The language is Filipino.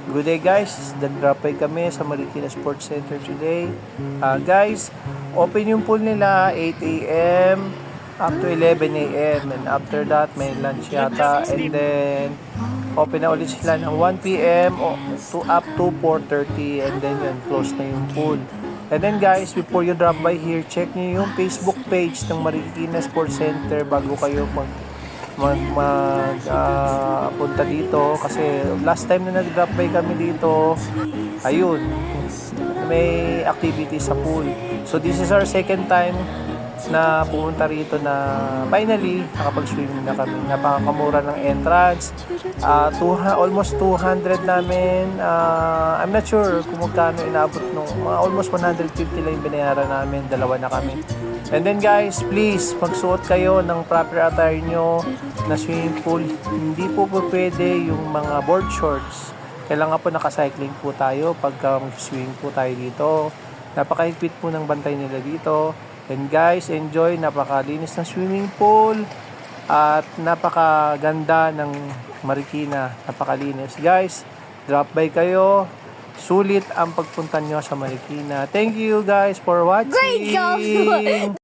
Good day guys, nag-drop by kami sa Marikina Sports Center today. Guys, open yung pool nila 8 a.m. up to 11 a.m. and after that may lunch yata and then open na ulit sila ng 1 p.m. to up to 4:30 and then yun, close na yung pool. And then guys, before you drop by here, check nyo yung Facebook page ng Marikina Sports Center bago kayo punta dito kasi last time na nag-drop by kami dito, ayun, may activity sa pool. So this is our second time na pumunta rito na finally nakapag-swimming na kami. Napakamura ng entrance. Almost 200 namin. I'm not sure kung magkano inabot nung almost 150 lang yung binayaran namin. Dalawa na kami. And then guys, please magsuot kayo ng proper attire nyo na swimming pool. Hindi po pwede yung mga board shorts. Kailangan po naka-cycling po tayo pagka mag-swimming po tayo dito. Napakahigpit po ng bantay nila dito. And guys, enjoy. Napakalinis ng swimming pool at napakaganda ng Marikina. Napakalinis. Guys, drop by kayo. Sulit ang pagpunta nyo sa Marikina. Thank you guys for watching. Great job!